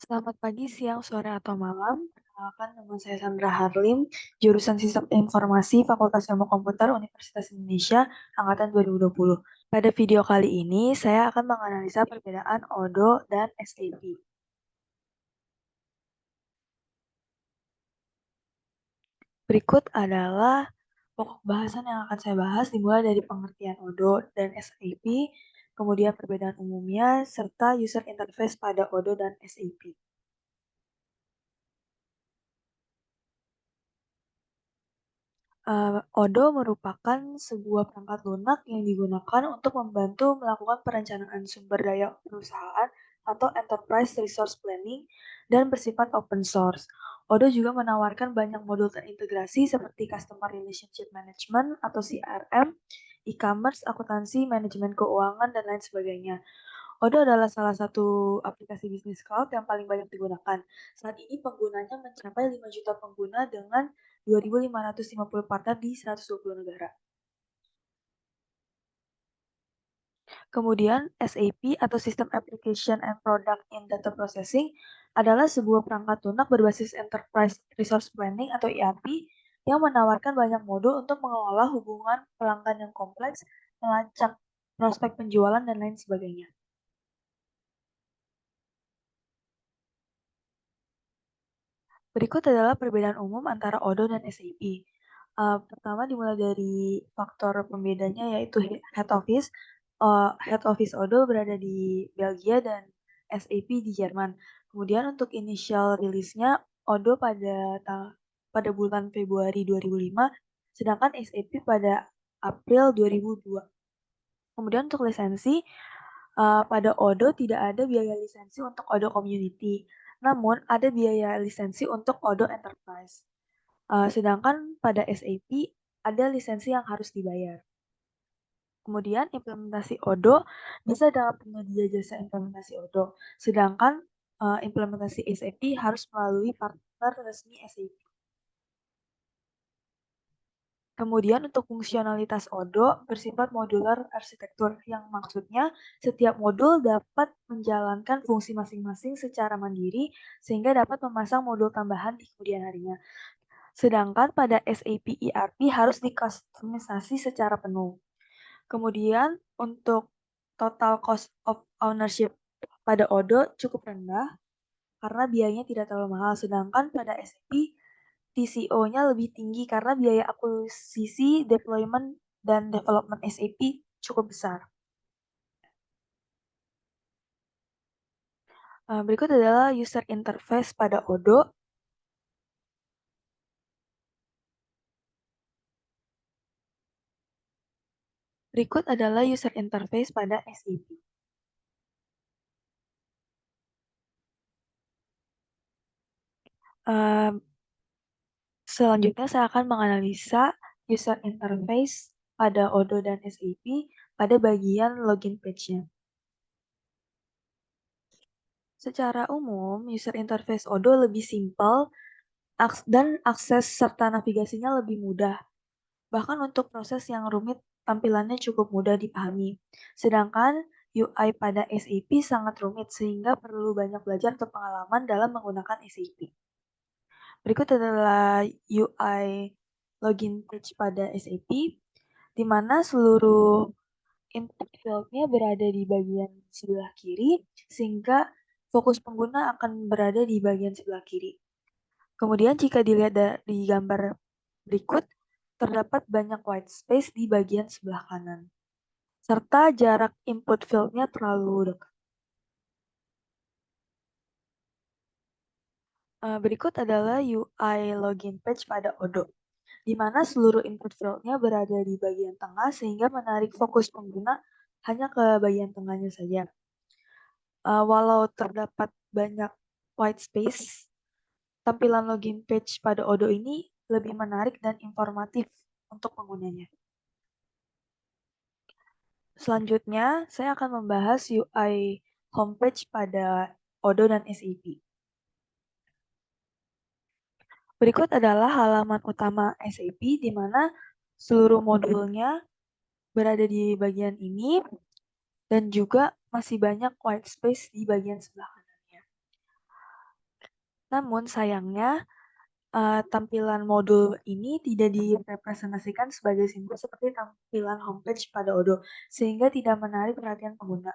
Selamat pagi, siang, sore, atau malam. Perkenalkan, nama saya Sandra Harlim, jurusan Sistem Informasi Fakultas Ilmu Komputer Universitas Indonesia, Angkatan 2020. Pada video kali ini, saya akan menganalisa perbedaan ODO dan SAP. Berikut adalah pokok bahasan yang akan saya bahas dimulai dari pengertian ODO dan SAP, kemudian perbedaan umumnya, serta user interface pada ODO dan SAP. Odo merupakan sebuah perangkat lunak yang digunakan untuk membantu melakukan perencanaan sumber daya perusahaan atau enterprise resource planning dan bersifat open source. Odo juga menawarkan banyak modul terintegrasi seperti Customer Relationship Management atau CRM, e-commerce, akuntansi, manajemen keuangan, dan lain sebagainya. Odo adalah salah satu aplikasi bisnis cloud yang paling banyak digunakan. Saat ini penggunanya mencapai 5 juta pengguna dengan 2.550 partner di 120 negara. Kemudian SAP atau System Application and Product in Data Processing adalah sebuah perangkat lunak berbasis Enterprise Resource Planning atau ERP yang menawarkan banyak modul untuk mengelola hubungan pelanggan yang kompleks, melacak prospek penjualan, dan lain sebagainya. Berikut adalah perbedaan umum antara Odoo dan SAP. Pertama dimulai dari faktor pembedanya yaitu head office. Head office Odoo berada di Belgia dan SAP di Jerman. Kemudian untuk initial rilisnya Odoo pada bulan Februari 2005, sedangkan SAP pada April 2002. Kemudian untuk lisensi, pada Odoo tidak ada biaya lisensi untuk Odoo Community, namun ada biaya lisensi untuk Odoo Enterprise. Sedangkan pada SAP ada lisensi yang harus dibayar. Kemudian implementasi Odoo bisa dengan penyedia jasa implementasi Odoo, sedangkan implementasi SAP harus melalui partner resmi SAP. Kemudian untuk fungsionalitas Odoo bersifat modular arsitektur yang maksudnya setiap modul dapat menjalankan fungsi masing-masing secara mandiri sehingga dapat memasang modul tambahan di kemudian harinya. Sedangkan pada SAP ERP harus dikustomisasi secara penuh. Kemudian untuk total cost of ownership pada Odoo cukup rendah karena biayanya tidak terlalu mahal. Sedangkan pada SAP TCO-nya lebih tinggi karena biaya akuisisi, deployment, dan development SAP cukup besar. Berikut adalah user interface pada Odoo. Berikut adalah user interface pada SAP. Selanjutnya saya akan menganalisa user interface pada Odoo dan SAP pada bagian login page-nya. Secara umum, user interface Odoo lebih simpel dan akses serta navigasinya lebih mudah. Bahkan untuk proses yang rumit, tampilannya cukup mudah dipahami. Sedangkan UI pada SAP sangat rumit sehingga perlu banyak belajar atau pengalaman dalam menggunakan SAP. Berikut adalah UI login page pada SAP, di mana seluruh input field-nya berada di bagian sebelah kiri, sehingga fokus pengguna akan berada di bagian sebelah kiri. Kemudian jika dilihat di gambar berikut, terdapat banyak white space di bagian sebelah kanan, serta jarak input field-nya terlalu dekat. Berikut adalah UI login page pada Odoo, di mana seluruh input field-nya berada di bagian tengah sehingga menarik fokus pengguna hanya ke bagian tengahnya saja. Walau terdapat banyak white space, tampilan login page pada Odoo ini lebih menarik dan informatif untuk penggunanya. Selanjutnya, saya akan membahas UI homepage pada Odoo dan SAP. Berikut adalah halaman utama SAP di mana seluruh modulnya berada di bagian ini dan juga masih banyak white space di bagian sebelah kanannya. Namun sayangnya, tampilan modul ini tidak direpresentasikan sebagai simbol seperti tampilan homepage pada Odoo, sehingga tidak menarik perhatian pengguna.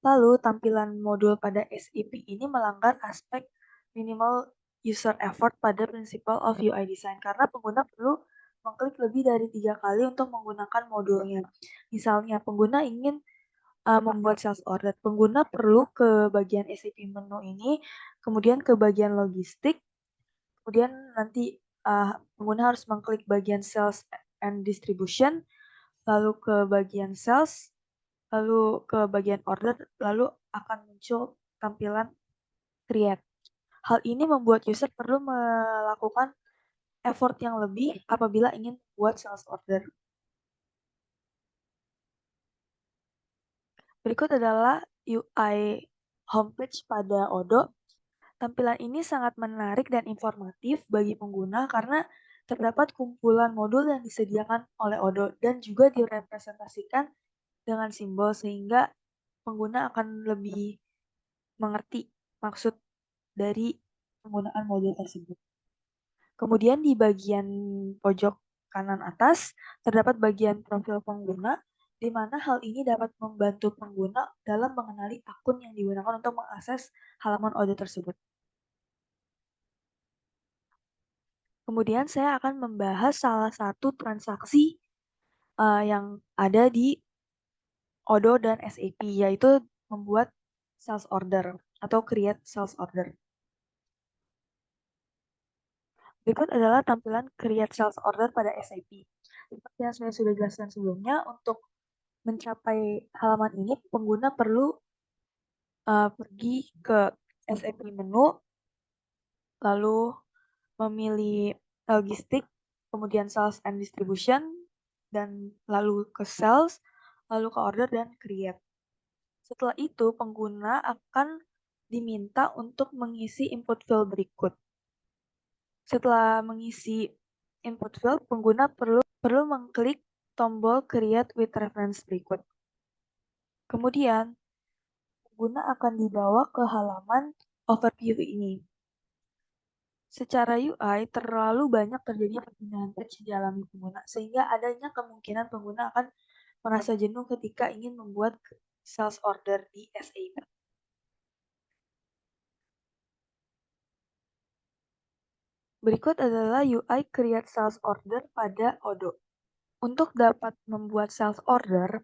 Lalu, tampilan modul pada SEP ini melanggar aspek minimal user effort pada principle of UI design karena pengguna perlu mengklik lebih dari 3 kali untuk menggunakan modulnya. Misalnya, pengguna ingin membuat sales order. Pengguna perlu ke bagian SEP menu ini, kemudian ke bagian logistik, kemudian nanti pengguna harus mengklik bagian sales and distribution, lalu ke bagian sales, lalu ke bagian order, lalu akan muncul tampilan create. Hal ini membuat user perlu melakukan effort yang lebih apabila ingin membuat sales order. Berikut adalah UI homepage pada Odoo. Tampilan ini sangat menarik dan informatif bagi pengguna karena terdapat kumpulan modul yang disediakan oleh Odoo dan juga direpresentasikan dengan simbol sehingga pengguna akan lebih mengerti maksud dari penggunaan modul tersebut. Kemudian di bagian pojok kanan atas terdapat bagian profil pengguna di mana hal ini dapat membantu pengguna dalam mengenali akun yang digunakan untuk mengakses halaman Odoo tersebut. Kemudian saya akan membahas salah satu transaksi yang ada di Odoo dan SAP, yaitu membuat sales order atau create sales order. Berikut adalah tampilan create sales order pada SAP. Seperti yang saya sudah jelaskan sebelumnya, untuk mencapai halaman ini, pengguna perlu pergi ke SAP menu, lalu memilih logistik, kemudian sales and distribution, dan lalu ke sales, lalu ke order dan create. Setelah itu, pengguna akan diminta untuk mengisi input field berikut. Setelah mengisi input field, pengguna perlu mengklik tombol Create with Reference berikut. Kemudian, pengguna akan dibawa ke halaman overview ini. Secara UI, terlalu banyak terjadinya perpindahan page di alami pengguna, sehingga adanya kemungkinan pengguna akan merasa jenuh ketika ingin membuat sales order di SAP. Berikut adalah UI Create Sales Order pada Odoo. Untuk dapat membuat sales order,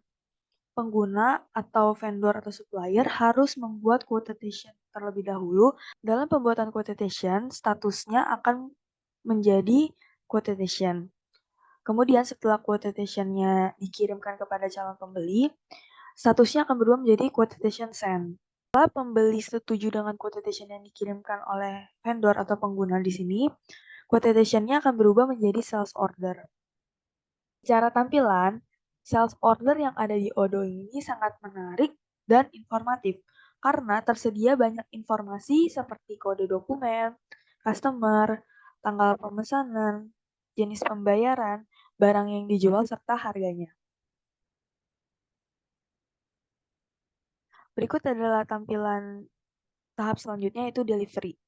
pengguna atau vendor atau supplier harus membuat quotation terlebih dahulu. Dalam pembuatan quotation, statusnya akan menjadi quotation. Kemudian setelah quotationnya dikirimkan kepada calon pembeli, statusnya akan berubah menjadi quotation send. Setelah pembeli setuju dengan quotation yang dikirimkan oleh vendor atau pengguna di sini, quotation-nya akan berubah menjadi sales order. Secara tampilan, sales order yang ada di Odoo ini sangat menarik dan informatif karena tersedia banyak informasi seperti kode dokumen, customer, tanggal pemesanan, jenis pembayaran, barang yang dijual, serta harganya. Berikut adalah tampilan tahap selanjutnya yaitu delivery.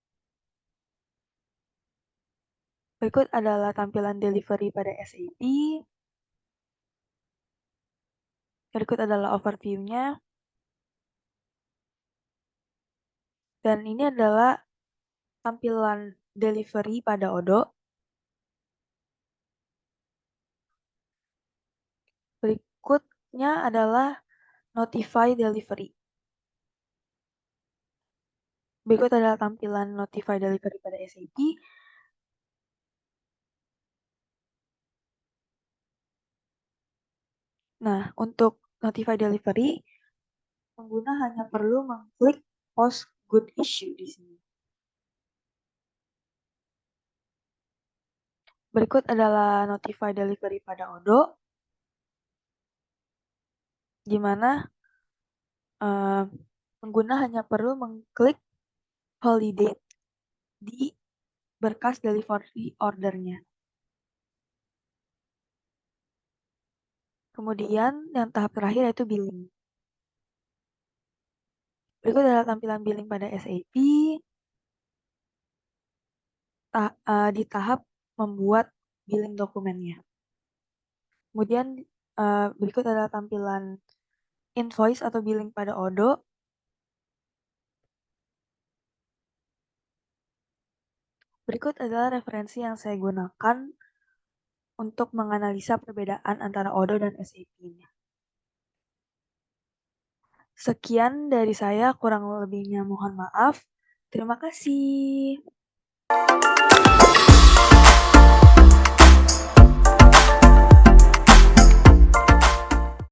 Berikut adalah tampilan delivery pada SAP. Berikut adalah overview-nya. Dan ini adalah tampilan delivery pada Odoo. Berikutnya adalah notify delivery. Berikut adalah tampilan notify delivery pada SAP. Nah, untuk notify delivery, pengguna hanya perlu mengklik post good issue di sini. Berikut adalah notify delivery pada Odoo, di mana pengguna hanya perlu mengklik holiday di berkas delivery ordernya. Kemudian yang tahap terakhir yaitu billing. Berikut adalah tampilan billing pada SAP. di tahap membuat billing dokumennya. Kemudian berikut adalah tampilan invoice atau billing pada Odo. Berikut adalah referensi yang saya gunakan untuk menganalisa perbedaan antara Odo dan SAP-nya. Sekian dari saya, kurang lebihnya mohon maaf. Terima kasih.